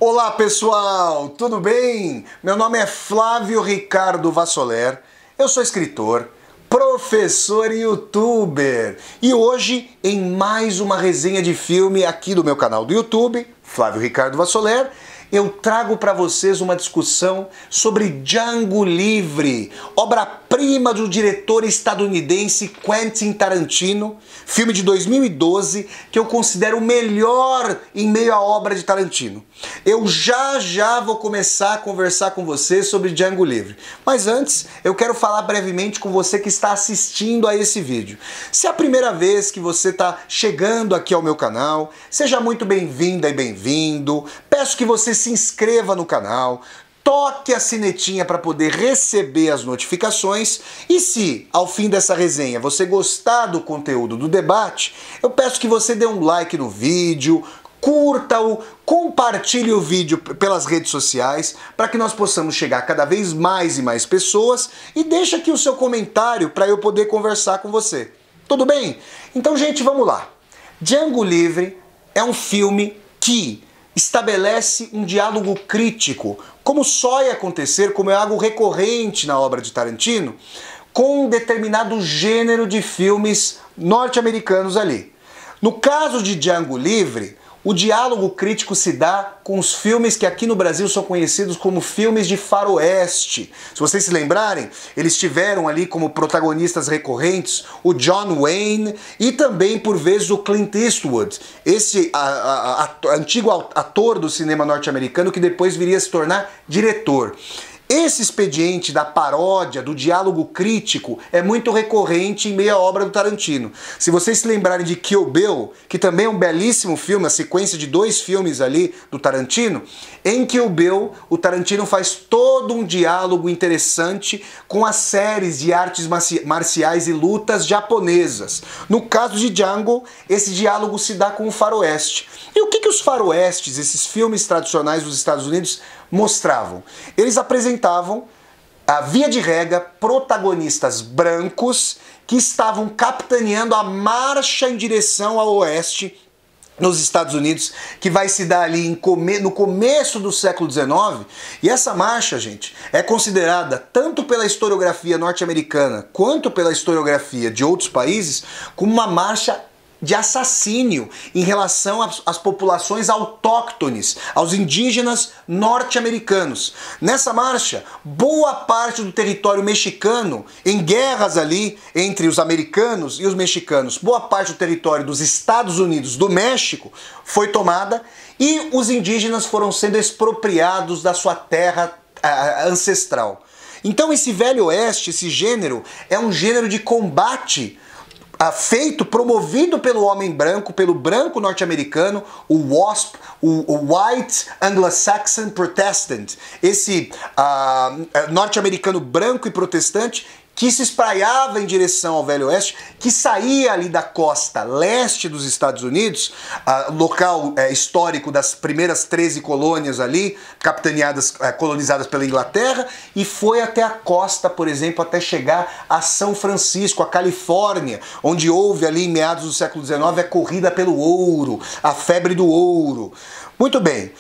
Olá pessoal, tudo bem? Meu nome é Flávio Ricardo Vassoler, eu sou escritor, professor e youtuber e hoje em mais uma resenha de filme aqui do meu canal do YouTube, Flávio Ricardo Vassoler, eu trago para vocês uma discussão sobre Django Livre, obra-prima do diretor estadunidense Quentin Tarantino, filme de 2012 que eu considero o melhor em meio à obra de Tarantino. Eu já vou começar a conversar com você sobre Django Livre, mas antes eu quero falar brevemente com você que está assistindo a esse vídeo. Se é a primeira vez que você está chegando aqui ao meu canal, seja muito bem-vinda e bem-vindo. Peço que você se inscreva no canal, toque a sinetinha para poder receber as notificações e se, ao fim dessa resenha, você gostar do conteúdo do debate, eu peço que você dê um like no vídeo, curta-o, compartilhe o vídeo pelas redes sociais para que nós possamos chegar a cada vez mais e mais pessoas e deixe aqui o seu comentário para eu poder conversar com você. Tudo bem? Então, gente, vamos lá. Django Livre é um filme que estabelece um diálogo crítico, como só ia acontecer, como é algo recorrente na obra de Tarantino, com um determinado gênero de filmes norte-americanos ali. No caso de Django Livre, o diálogo crítico se dá com os filmes que aqui no Brasil são conhecidos como filmes de faroeste. Se vocês se lembrarem, eles tiveram ali como protagonistas recorrentes o John Wayne e também, por vezes, o Clint Eastwood, esse antigo ator do cinema norte-americano que depois viria a se tornar diretor. Esse expediente da paródia, do diálogo crítico, é muito recorrente em meio à obra do Tarantino. Se vocês se lembrarem de Kill Bill, que também é um belíssimo filme, a sequência de 2 filmes ali do Tarantino, em Kill Bill, o Tarantino faz todo um diálogo interessante com as séries de artes marciais e lutas japonesas. No caso de Django, esse diálogo se dá com o faroeste. E o que os faroestes, esses filmes tradicionais dos Estados Unidos, mostravam? Eles apresentavam, via de regra, protagonistas brancos que estavam capitaneando a marcha em direção ao oeste nos Estados Unidos, que vai se dar ali no começo do século XIX. E essa marcha, gente, é considerada, tanto pela historiografia norte-americana quanto pela historiografia de outros países, como uma marcha de assassínio em relação às populações autóctones, aos indígenas norte-americanos. Nessa marcha, boa parte do território mexicano, em guerras ali entre os americanos e os mexicanos, boa parte do território dos Estados Unidos, do México, foi tomada e os indígenas foram sendo expropriados da sua terra ancestral. Então esse Velho Oeste, esse gênero, é um gênero de combate promovido pelo homem branco, pelo branco norte-americano, o WASP, o White Anglo-Saxon Protestant, esse norte-americano branco e protestante que se espraiava em direção ao Velho Oeste, que saía ali da costa leste dos Estados Unidos, local histórico das primeiras 13 colônias ali, capitaneadas, colonizadas pela Inglaterra, e foi até a costa, por exemplo, até chegar a São Francisco, a Califórnia, onde houve ali em meados do século XIX a corrida pelo ouro, a febre do ouro. Muito bem.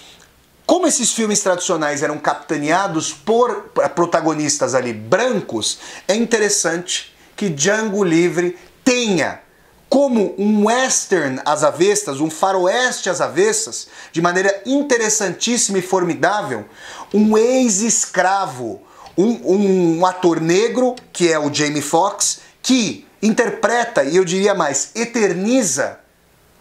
Como esses filmes tradicionais eram capitaneados por protagonistas ali brancos, é interessante que Django Livre tenha como um western às avessas, um faroeste às avessas, de maneira interessantíssima e formidável, um ex-escravo, um ator negro, que é o Jamie Foxx, que interpreta, e eu diria mais, eterniza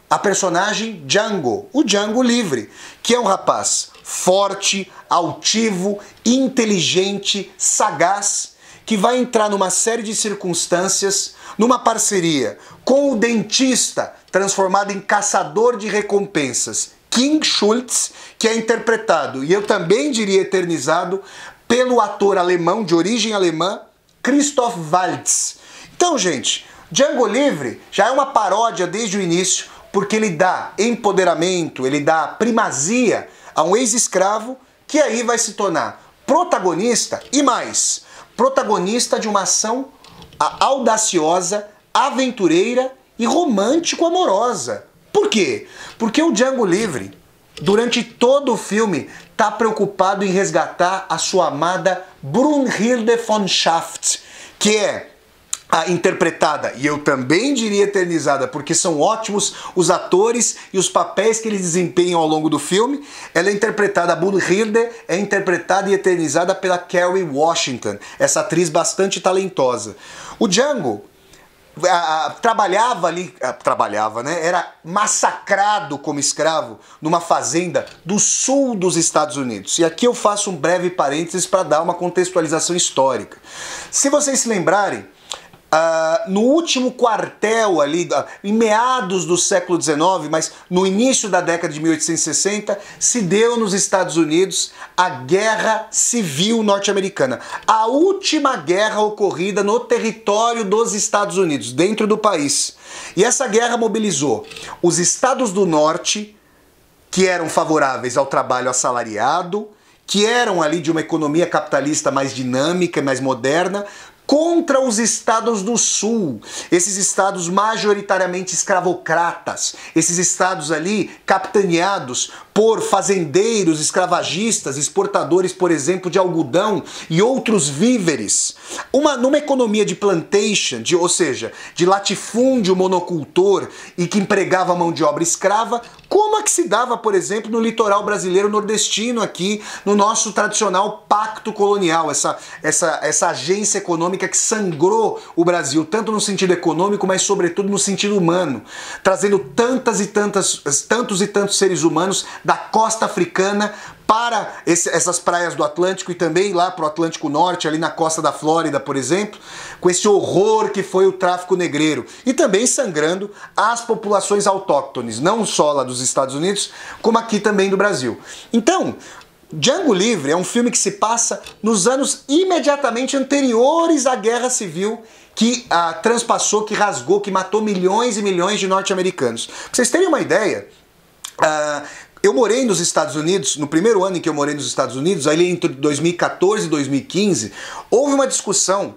a personagem Django, o Django Livre, que é um rapaz forte, altivo, inteligente, sagaz, que vai entrar numa série de circunstâncias, numa parceria com o dentista transformado em caçador de recompensas, King Schultz, que é interpretado, e eu também diria eternizado, pelo ator alemão, de origem alemã, Christoph Waltz. Então, gente, Django Livre já é uma paródia desde o início, porque ele dá empoderamento, ele dá primazia a um ex-escravo que aí vai se tornar protagonista e mais, protagonista de uma ação audaciosa, aventureira e romântico-amorosa. Por quê? Porque o Django Livre durante todo o filme, está preocupado em resgatar a sua amada Brunhilde von Schaft, que é interpretada, e eu também diria eternizada, porque são ótimos os atores e os papéis que eles desempenham ao longo do filme. Ela é interpretada, a Brunhilde é interpretada e eternizada pela Kerry Washington, essa atriz bastante talentosa. O Django trabalhava, né? Era massacrado como escravo numa fazenda do sul dos Estados Unidos. E aqui eu faço um breve parênteses para dar uma contextualização histórica. Se vocês se lembrarem, no último quartel ali, em meados do século XIX, mas no início da década de 1860, se deu nos Estados Unidos a Guerra Civil Norte-Americana. A última guerra ocorrida no território dos Estados Unidos, dentro do país. E essa guerra mobilizou os estados do norte, que eram favoráveis ao trabalho assalariado, que eram ali de uma economia capitalista mais dinâmica, mais moderna, contra os estados do sul, esses estados majoritariamente escravocratas, esses estados ali capitaneados por fazendeiros, escravagistas, exportadores, por exemplo, de algodão e outros víveres. Numa economia de plantation, ou seja, de latifúndio monocultor e que empregava mão de obra escrava, como a que se dava, por exemplo, no litoral brasileiro nordestino aqui, no nosso tradicional pacto colonial, essa agência econômica que sangrou o Brasil, tanto no sentido econômico, mas sobretudo no sentido humano, trazendo tantos e tantos seres humanos da costa africana para essas praias do Atlântico e também lá para o Atlântico Norte, ali na costa da Flórida, por exemplo, com esse horror que foi o tráfico negreiro. E também sangrando as populações autóctones, não só lá dos Estados Unidos, como aqui também do Brasil. Então, Django Livre é um filme que se passa nos anos imediatamente anteriores à Guerra Civil, que transpassou, que rasgou, que matou milhões e milhões de norte-americanos. Pra vocês terem uma ideia, eu morei nos Estados Unidos, no primeiro ano em que eu morei nos Estados Unidos, ali entre 2014 e 2015, houve uma discussão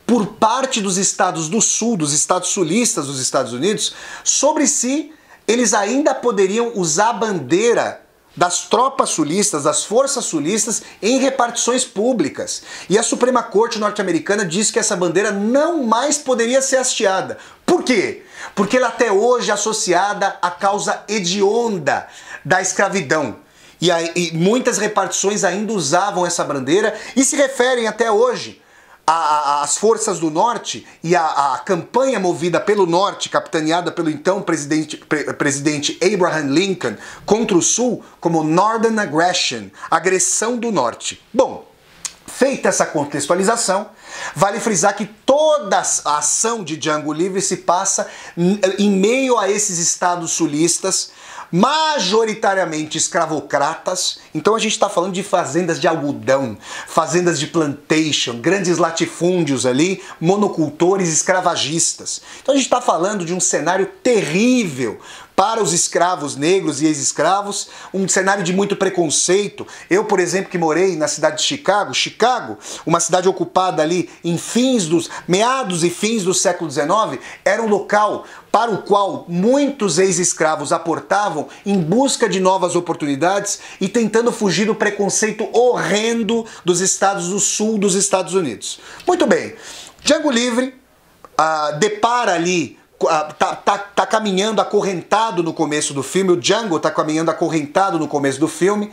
por parte dos estados do sul, dos estados sulistas dos Estados Unidos, sobre se eles ainda poderiam usar a bandeira das tropas sulistas, das forças sulistas, em repartições públicas. E a Suprema Corte norte-americana disse que essa bandeira não mais poderia ser hasteada. Por quê? Porque ela até hoje é associada à causa hedionda da escravidão. E muitas repartições ainda usavam essa bandeira e se referem até hoje às forças do norte e a campanha movida pelo norte, capitaneada pelo então presidente Abraham Lincoln, contra o sul, como Northern Aggression, agressão do norte. Bom, feita essa contextualização, vale frisar que toda a ação de Django Livre se passa em meio a esses estados sulistas, majoritariamente escravocratas. Então a gente está falando de fazendas de algodão, fazendas de plantation, grandes latifúndios ali, monocultores escravagistas. Então a gente está falando de um cenário terrível para os escravos negros e ex-escravos, um cenário de muito preconceito. Eu, por exemplo, que morei na cidade de Chicago, uma cidade ocupada ali em meados e fins do século XIX, era um local para o qual muitos ex-escravos aportavam em busca de novas oportunidades e tentando fugir do preconceito horrendo dos estados do sul dos Estados Unidos. Muito bem, Django Livre depara ali, tá caminhando acorrentado no começo do filme, o Django tá caminhando acorrentado no começo do filme,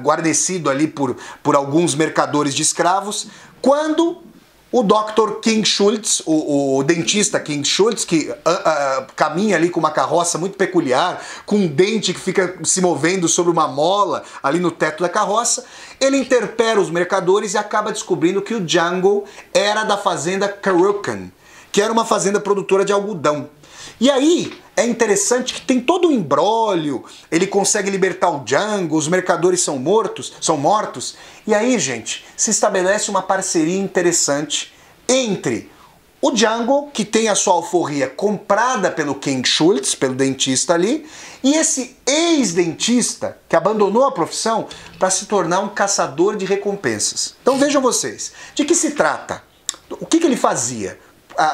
guarnecido ali por alguns mercadores de escravos, quando o Dr. King Schultz, o dentista King Schultz, que caminha ali com uma carroça muito peculiar, com um dente que fica se movendo sobre uma mola ali no teto da carroça, ele interpela os mercadores e acaba descobrindo que o Django era da fazenda Carucan, que era uma fazenda produtora de algodão. E aí é interessante que tem todo um imbróglio, ele consegue libertar o Django, os mercadores são mortos, e aí, gente, se estabelece uma parceria interessante entre o Django, que tem a sua alforria comprada pelo King Schultz, pelo dentista ali, e esse ex-dentista que abandonou a profissão para se tornar um caçador de recompensas. Então vejam vocês, de que se trata? O que ele fazia?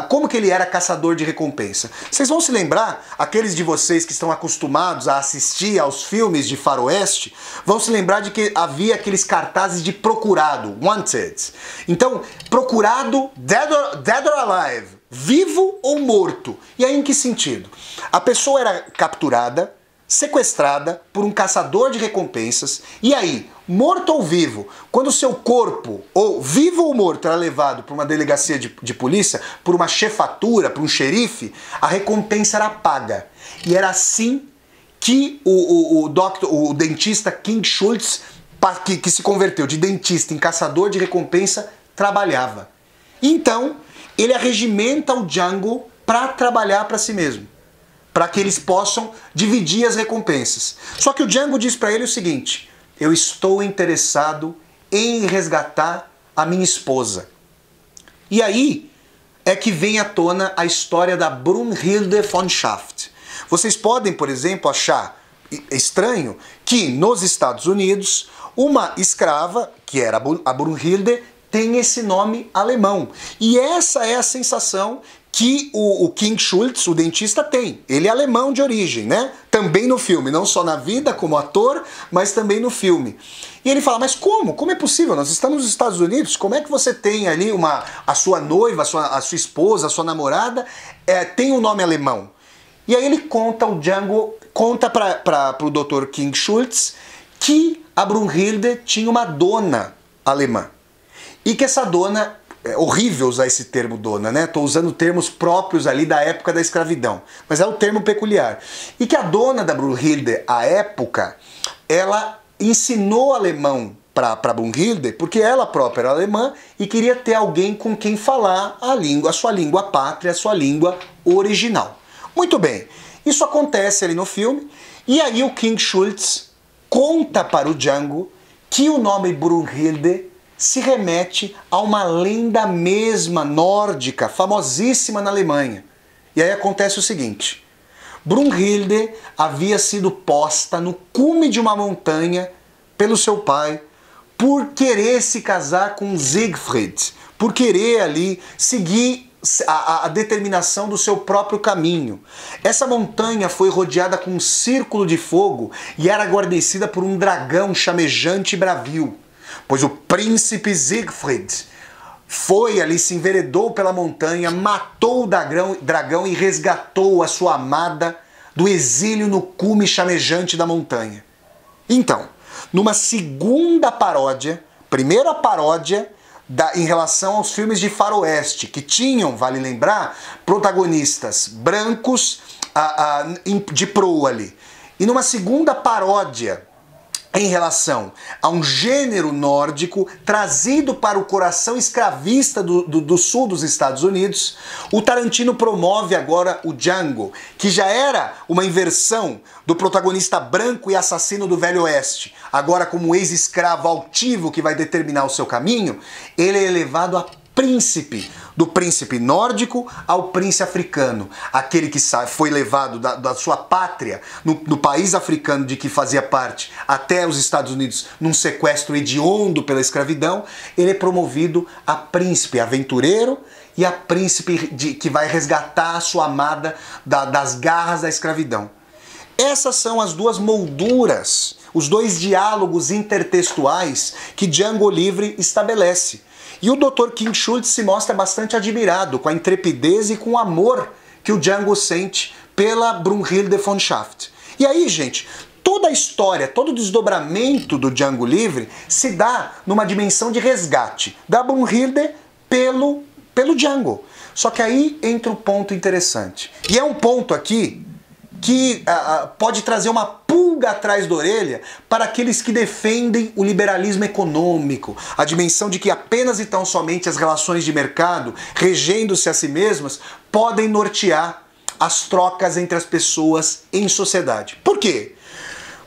como que ele era caçador de recompensa. Vocês vão se lembrar, aqueles de vocês que estão acostumados a assistir aos filmes de faroeste, vão se lembrar de que havia aqueles cartazes de procurado, wanted. Então, procurado, dead or alive, vivo ou morto. E aí em que sentido? A pessoa era capturada, sequestrada por um caçador de recompensas, e aí, morto ou vivo, quando o seu corpo, ou vivo ou morto, era levado para uma delegacia de polícia, por uma chefatura, por um xerife, a recompensa era paga. E era assim que o dentista King Schultz, que se converteu de dentista em caçador de recompensa, trabalhava. Então, ele arregimenta o Django para trabalhar para si mesmo, para que eles possam dividir as recompensas. Só que o Django diz para ele o seguinte: eu estou interessado em resgatar a minha esposa. E aí é que vem à tona a história da Brunhilde von Schaft. Vocês podem, por exemplo, achar estranho que nos Estados Unidos uma escrava, que era a Brunhilde, tem esse nome alemão. E essa é a sensação que o King Schultz, o dentista, tem. Ele é alemão de origem, né? Também no filme, não só na vida como ator, mas também no filme. E ele fala, mas como? Como é possível? Nós estamos nos Estados Unidos, como é que você tem ali a sua noiva, a sua esposa, a sua namorada, tem um nome alemão? E aí ele conta, o Django conta para o Dr. King Schultz que a Brunhilde tinha uma dona alemã. E que essa dona... É horrível usar esse termo dona, né? Estou usando termos próprios ali da época da escravidão, mas é um termo peculiar. E que a dona da Brunhilde, à época, ela ensinou alemão para Brunhilde, porque ela própria era alemã e queria ter alguém com quem falar a sua língua pátria, a sua língua original. Muito bem, isso acontece ali no filme, e aí o King Schultz conta para o Django que o nome Brunhilde se remete a uma lenda mesma nórdica, famosíssima na Alemanha. E aí acontece o seguinte: Brunhilde havia sido posta no cume de uma montanha pelo seu pai por querer se casar com Siegfried, por querer ali seguir a determinação do seu próprio caminho. Essa montanha foi rodeada com um círculo de fogo e era guarnecida por um dragão chamejante e bravio. Pois o príncipe Siegfried foi ali, se enveredou pela montanha, matou o dragão e resgatou a sua amada do exílio no cume chamejante da montanha. Então, numa segunda paródia, primeiro a paródia em relação aos filmes de faroeste, que tinham, vale lembrar, protagonistas brancos de proa ali. E numa segunda paródia em relação a um gênero nórdico trazido para o coração escravista do sul dos Estados Unidos, o Tarantino promove agora o Django, que já era uma inversão do protagonista branco e assassino do Velho Oeste. Agora, como ex-escravo altivo que vai determinar o seu caminho, ele é elevado a príncipe, do príncipe nórdico ao príncipe africano, aquele que foi levado da sua pátria, no país africano de que fazia parte, até os Estados Unidos, num sequestro hediondo pela escravidão. Ele é promovido a príncipe aventureiro e a príncipe que vai resgatar a sua amada das garras da escravidão. Essas são as duas molduras, os dois diálogos intertextuais que Django Livre estabelece. E o Dr. King Schultz se mostra bastante admirado com a intrepidez e com o amor que o Django sente pela Brunhilde von Schaft. E aí, gente, toda a história, todo o desdobramento do Django Livre se dá numa dimensão de resgate da Brunhilde pelo Django. Só que aí entra um ponto interessante. E é um ponto aqui que pode trazer uma pulga atrás da orelha para aqueles que defendem o liberalismo econômico, a dimensão de que apenas e tão somente as relações de mercado, regendo-se a si mesmas, podem nortear as trocas entre as pessoas em sociedade. Por quê?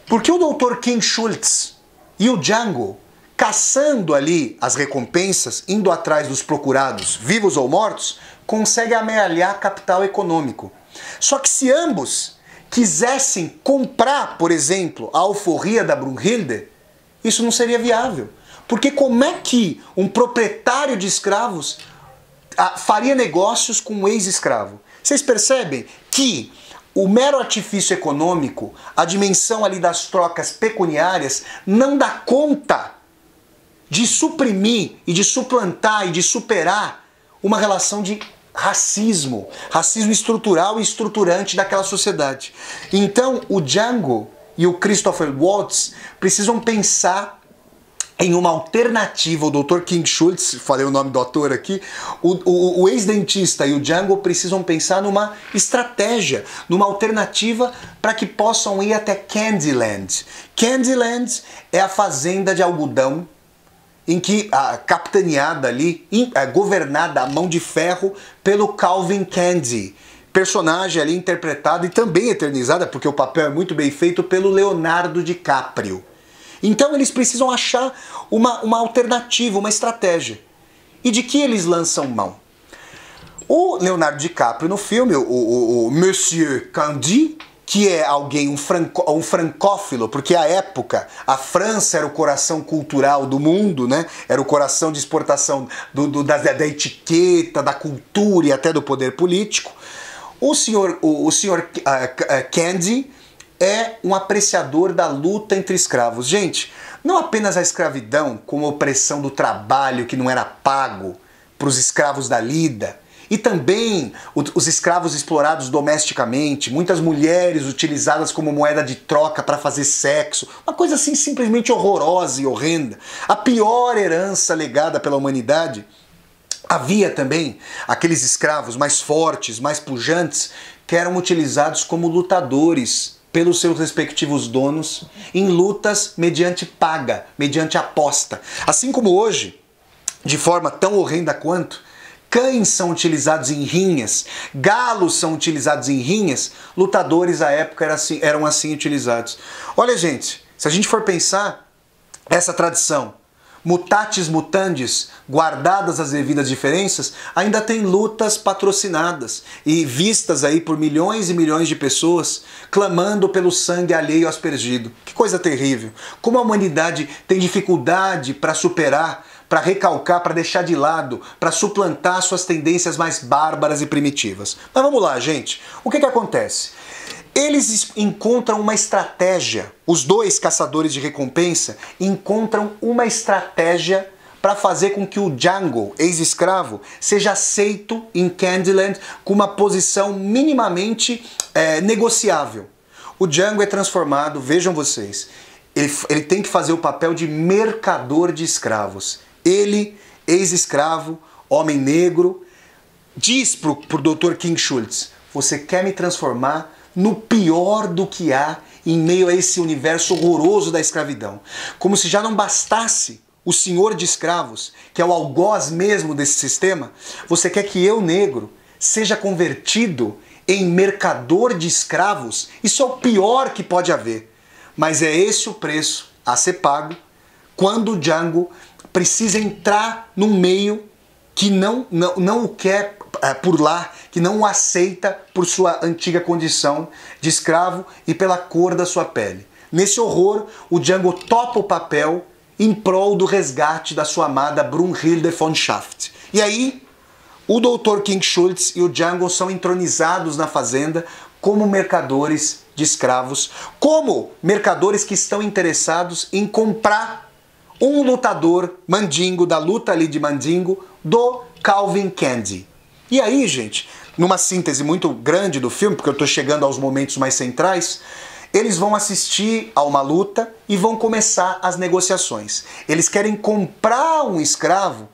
Porque o Dr. King Schultz e o Django, caçando ali as recompensas, indo atrás dos procurados, vivos ou mortos, conseguem amealhar capital econômico. Só que se ambos quisessem comprar, por exemplo, a alforria da Brunhilde, isso não seria viável. Porque como é que um proprietário de escravos faria negócios com um ex-escravo. Vocês percebem que o mero artifício econômico, a dimensão ali das trocas pecuniárias, não dá conta de suprimir e de suplantar e de superar uma relação de racismo estrutural e estruturante daquela sociedade. Então o Django e o Christopher Waltz precisam pensar em uma alternativa. O Dr. King Schultz, falei o nome do ator aqui, o ex-dentista e o Django precisam pensar numa estratégia, numa alternativa para que possam ir até Candyland. Candyland é a fazenda de algodão em que capitaneada ali, governada a mão de ferro pelo Calvin Candie, personagem ali interpretado e também eternizada, porque o papel é muito bem feito, pelo Leonardo DiCaprio. Então eles precisam achar uma alternativa, uma estratégia. E de que eles lançam mão? O Leonardo DiCaprio no filme, o Monsieur Candie, que é alguém, um francófilo, porque à época a França era o coração cultural do mundo, né? Era o coração de exportação da etiqueta, da cultura e até do poder político. O senhor Candie é um apreciador da luta entre escravos. Gente, não apenas a escravidão como opressão do trabalho que não era pago para os escravos da lida, e também os escravos explorados domesticamente, muitas mulheres utilizadas como moeda de troca para fazer sexo, uma coisa assim simplesmente horrorosa e horrenda, a pior herança legada pela humanidade. Havia também aqueles escravos mais fortes, mais pujantes, que eram utilizados como lutadores pelos seus respectivos donos em lutas mediante paga, mediante aposta. Assim como hoje, de forma tão horrenda quanto, cães são utilizados em rinhas, galos são utilizados em rinhas, lutadores à época eram assim utilizados. Olha, gente, se a gente for pensar, essa tradição, mutatis mutandis, guardadas as devidas diferenças, ainda tem lutas patrocinadas e vistas aí por milhões e milhões de pessoas clamando pelo sangue alheio aspergido. Que coisa terrível! Como a humanidade tem dificuldade para superar, para recalcar, para deixar de lado, para suplantar suas tendências mais bárbaras e primitivas. Mas vamos lá, gente. O que acontece? Eles encontram uma estratégia, os dois caçadores de recompensa encontram uma estratégia para fazer com que o Django, ex-escravo, seja aceito em Candyland com uma posição minimamente negociável. O Django é transformado, vejam vocês, ele tem que fazer o papel de mercador de escravos. Ele, ex-escravo, homem negro, diz pro Dr. King Schultz: você quer me transformar no pior do que há em meio a esse universo horroroso da escravidão. Como se já não bastasse o senhor de escravos, que é o algoz mesmo desse sistema, você quer que eu, negro, seja convertido em mercador de escravos? Isso é o pior que pode haver. Mas é esse o preço a ser pago quando o Django precisa entrar num meio que não o quer por lá, que não o aceita por sua antiga condição de escravo e pela cor da sua pele. Nesse horror, o Django topa o papel em prol do resgate da sua amada Brunhilde von Schaft. E aí, o Dr. King Schultz e o Django são entronizados na fazenda como mercadores de escravos, como mercadores que estão interessados em comprar um lutador mandingo, da luta ali de mandingo, do Calvin Candie. E aí, gente, numa síntese muito grande do filme, porque eu estou chegando aos momentos mais centrais, eles vão assistir a uma luta e vão começar as negociações. Eles querem comprar um escravo,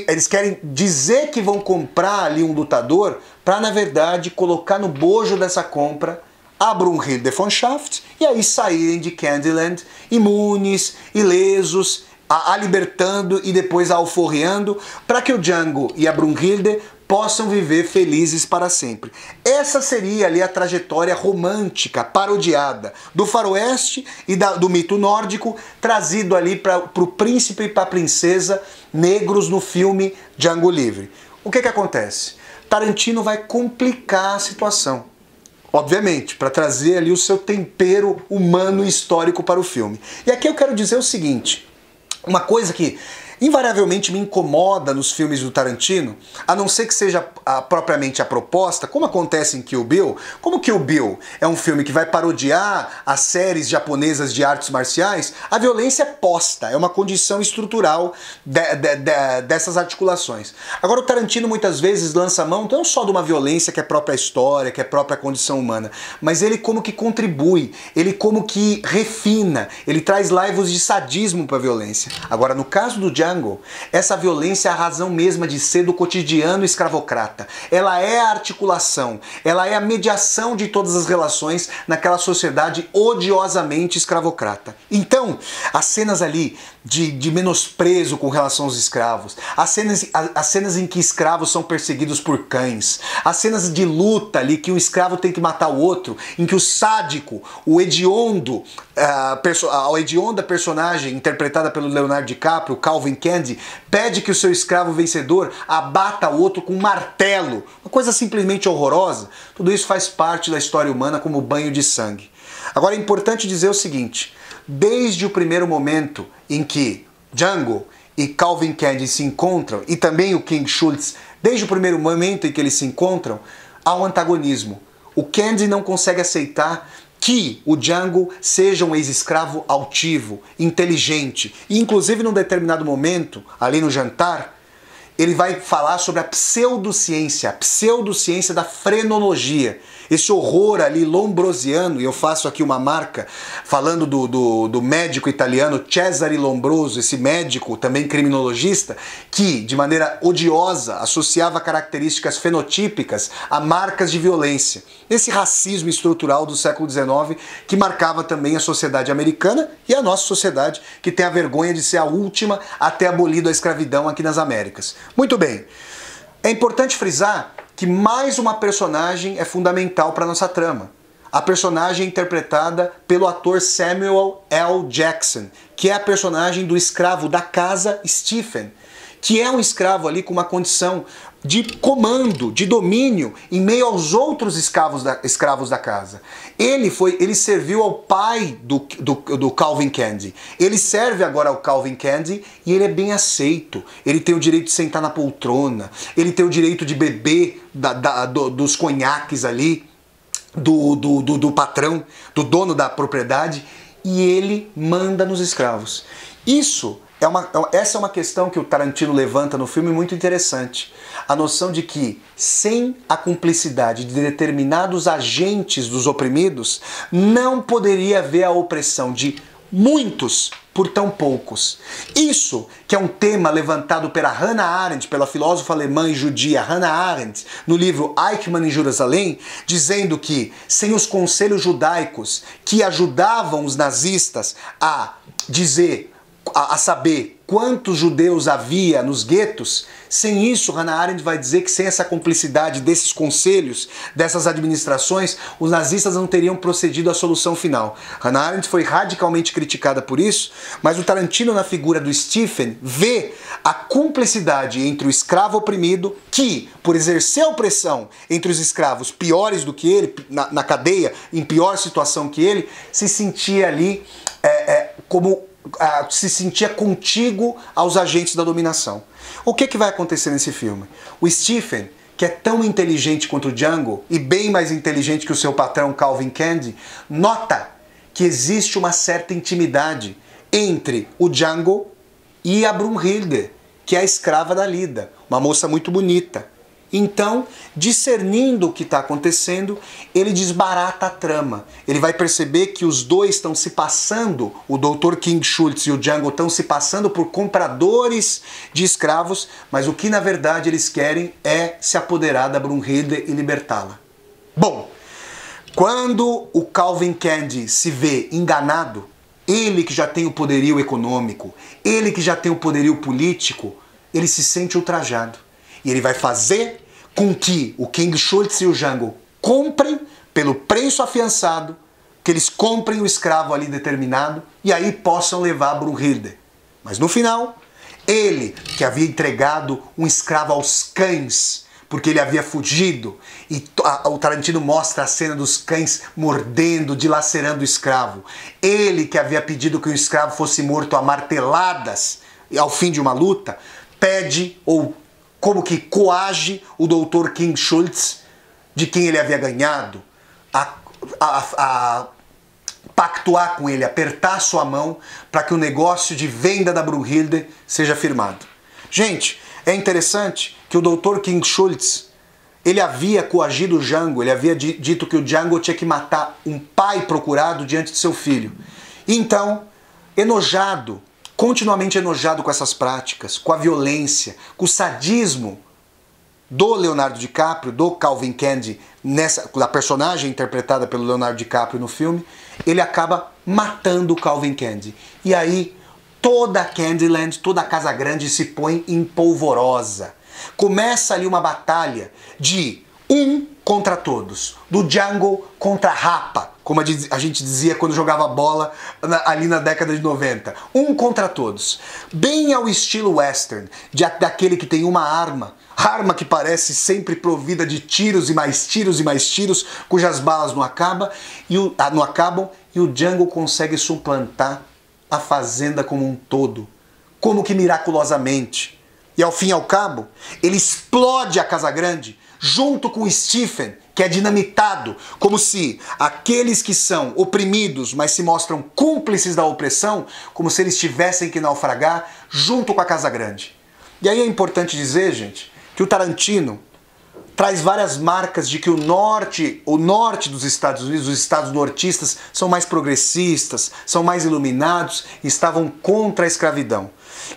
eles querem dizer que vão comprar ali um lutador para, na verdade, colocar no bojo dessa compra a Brunhilde von Schaft e aí saírem de Candyland imunes, ilesos, a libertando e depois a alforreando, para que o Django e a Brunhilde possam viver felizes para sempre. Essa seria ali a trajetória romântica, parodiada, do faroeste e do mito nórdico, trazido ali para o príncipe e para a princesa negros no filme Django Livre. O que acontece? Tarantino vai complicar a situação. Obviamente, para trazer ali o seu tempero humano e histórico para o filme. E aqui eu quero dizer o seguinte, uma coisa que invariavelmente me incomoda nos filmes do Tarantino, a não ser que seja propriamente a proposta, como acontece em Kill Bill. Como Kill Bill é um filme que vai parodiar as séries japonesas de artes marciais, a violência é posta, é uma condição estrutural dessas articulações. Agora o Tarantino muitas vezes lança mão não só de uma violência que é própria história, que é própria condição humana, mas ele como que contribui, ele como que refina, ele traz laivos de sadismo para a violência. Agora no caso do Django, essa violência é a razão mesma de ser do cotidiano escravocrata. Ela é a articulação, ela é a mediação de todas as relações naquela sociedade odiosamente escravocrata. Então, as cenas ali de menosprezo com relação aos escravos, as cenas em que escravos são perseguidos por cães, as cenas de luta ali que um escravo tem que matar o outro, em que o sádico, o hediondo, a hedionda personagem interpretada pelo Leonardo DiCaprio, Calvin Candy, pede que o seu escravo vencedor abata o outro com um martelo. Uma coisa simplesmente horrorosa. Tudo isso faz parte da história humana como banho de sangue. Agora é importante dizer o seguinte, desde o primeiro momento em que Django e Calvin Candy se encontram, e também o King Schultz, desde o primeiro momento em que eles se encontram, há um antagonismo. O Candy não consegue aceitar que o Django seja um ex-escravo altivo, inteligente, e inclusive num determinado momento, ali no jantar, ele vai falar sobre a pseudociência da frenologia. Esse horror ali lombrosiano, e eu faço aqui uma marca falando do médico italiano Cesare Lombroso, esse médico também criminologista, que de maneira odiosa associava características fenotípicas a marcas de violência. Esse racismo estrutural do século XIX que marcava também a sociedade americana e a nossa sociedade, que tem a vergonha de ser a última a ter abolido a escravidão aqui nas Américas. Muito bem, é importante frisar que mais uma personagem é fundamental para a nossa trama. A personagem é interpretada pelo ator Samuel L. Jackson, que é a personagem do escravo da casa Stephen, que é um escravo ali com uma condição de comando, de domínio, em meio aos outros escravos da casa. Ele serviu ao pai do Calvin Candy. Ele serve agora ao Calvin Candy e ele é bem aceito. Ele tem o direito de sentar na poltrona, ele tem o direito de beber dos conhaques ali, do patrão, do dono da propriedade, e ele manda nos escravos. Essa é uma questão que o Tarantino levanta no filme muito interessante. A noção de que, sem a cumplicidade de determinados agentes dos oprimidos, não poderia haver a opressão de muitos por tão poucos. Isso que é um tema levantado pela Hannah Arendt, pela filósofa alemã e judia Hannah Arendt, no livro Eichmann em Jerusalém, dizendo que sem os conselhos judaicos que ajudavam os nazistas a saber quantos judeus havia nos guetos, sem isso, Hannah Arendt vai dizer que sem essa cumplicidade desses conselhos, dessas administrações, os nazistas não teriam procedido à solução final. Hannah Arendt foi radicalmente criticada por isso, mas o Tarantino, na figura do Stephen, vê a cumplicidade entre o escravo oprimido, que, por exercer a opressão entre os escravos piores do que ele, na cadeia, em pior situação que ele, se sentia ali se sentia contíguo aos agentes da dominação. O que vai acontecer nesse filme? O Stephen, que é tão inteligente quanto o Django, e bem mais inteligente que o seu patrão Calvin Candy, nota que existe uma certa intimidade entre o Django e a Brunhilde, que é a escrava da Lida, uma moça muito bonita. Então, discernindo o que está acontecendo, ele desbarata a trama. Ele vai perceber que os dois estão se passando, o Dr. King Schultz e o Django estão se passando por compradores de escravos, mas o que na verdade eles querem é se apoderar da Brunhilde e libertá-la. Bom, quando o Calvin Candy se vê enganado, ele que já tem o poderio econômico, ele que já tem o poderio político, ele se sente ultrajado. E ele vai fazer com que o King Schultz e o Django comprem pelo preço afiançado, que eles comprem o escravo ali determinado e aí possam levar a Brunhilde. Mas no final, ele que havia entregado um escravo aos cães, porque ele havia fugido, e o Tarantino mostra a cena dos cães mordendo, dilacerando o escravo. Ele que havia pedido que o escravo fosse morto a marteladas, ao fim de uma luta, pede ou como que coage o Dr. King Schultz, de quem ele havia ganhado, a pactuar com ele, apertar sua mão para que o negócio de venda da Brunhilde seja firmado. Gente, é interessante que o Dr. King Schultz, ele havia coagido o Django, ele havia dito que o Django tinha que matar um pai procurado diante de seu filho. Então, enojado, continuamente enojado com essas práticas, com a violência, com o sadismo do Leonardo DiCaprio, do Calvin Candie, da personagem interpretada pelo Leonardo DiCaprio no filme, ele acaba matando o Calvin Candie. E aí toda a Candyland, toda a Casa Grande se põe em polvorosa. Começa ali uma batalha de um contra todos, do Django contra a Rapa, como a gente dizia quando jogava bola ali na década de 90. Um contra todos. Bem ao estilo western, daquele que tem uma arma que parece sempre provida de tiros e mais tiros e mais tiros, cujas balas não acabam, e o Django consegue suplantar a fazenda como um todo, como que miraculosamente. E ao fim e ao cabo, ele explode a Casa Grande junto com o Stephen, que é dinamitado, como se aqueles que são oprimidos, mas se mostram cúmplices da opressão, como se eles tivessem que naufragar junto com a Casa Grande. E aí é importante dizer, gente, que o Tarantino traz várias marcas de que o norte dos Estados Unidos, os estados nortistas, são mais progressistas, são mais iluminados e estavam contra a escravidão.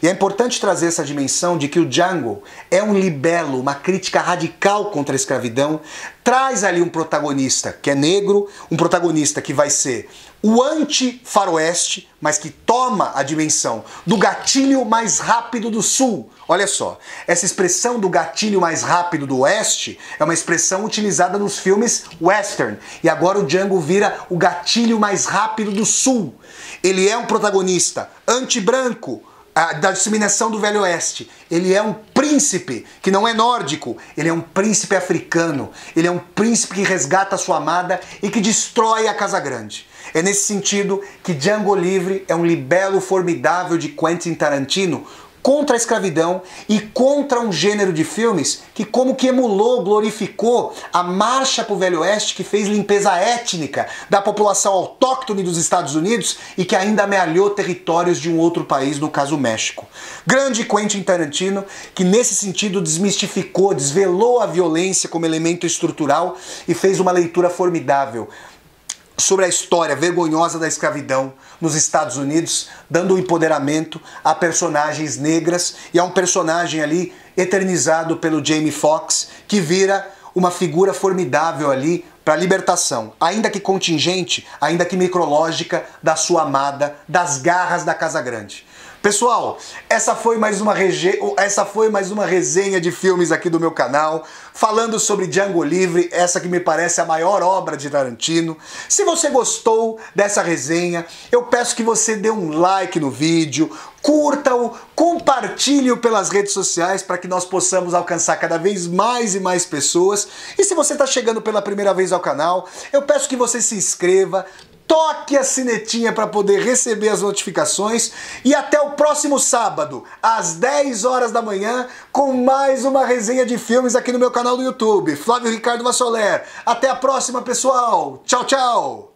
E é importante trazer essa dimensão de que o Django é um libelo, uma crítica radical contra a escravidão, traz ali um protagonista que é negro, um protagonista que vai ser o anti-faroeste, mas que toma a dimensão do gatilho mais rápido do sul. Olha só, essa expressão do gatilho mais rápido do oeste é uma expressão utilizada nos filmes western. E agora o Django vira o gatilho mais rápido do sul. Ele é um protagonista anti-branco, da disseminação do Velho Oeste. Ele é um príncipe que não é nórdico, ele é um príncipe africano, ele é um príncipe que resgata a sua amada e que destrói a Casa Grande. É nesse sentido que Django Livre é um libelo formidável de Quentin Tarantino contra a escravidão e contra um gênero de filmes que como que emulou, glorificou a marcha para o Velho Oeste, que fez limpeza étnica da população autóctone dos Estados Unidos e que ainda amealhou territórios de um outro país, no caso o México. Grande Quentin Tarantino, que nesse sentido desmistificou, desvelou a violência como elemento estrutural e fez uma leitura formidável sobre a história vergonhosa da escravidão nos Estados Unidos, dando um empoderamento a personagens negras e a um personagem ali eternizado pelo Jamie Foxx, que vira uma figura formidável ali para a libertação, ainda que contingente, ainda que micrológica, da sua amada, das garras da Casa Grande. Pessoal, essa foi mais uma resenha de filmes aqui do meu canal, falando sobre Django Livre, essa que me parece a maior obra de Tarantino. Se você gostou dessa resenha, eu peço que você dê um like no vídeo, curta-o, compartilhe-o pelas redes sociais para que nós possamos alcançar cada vez mais e mais pessoas. E se você está chegando pela primeira vez ao canal, eu peço que você se inscreva, toque a sinetinha para poder receber as notificações e até o próximo sábado, às 10 horas da manhã, com mais uma resenha de filmes aqui no meu canal do YouTube, Flávio Ricardo Vassoler. Até a próxima, pessoal. Tchau, tchau.